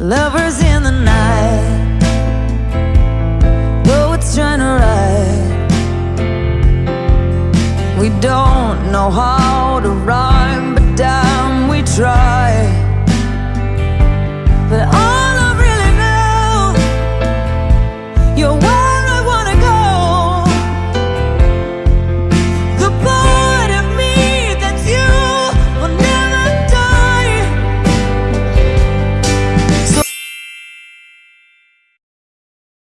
Lovers in the night, poets trying to write. We don't know how to rhyme, but damn, we try.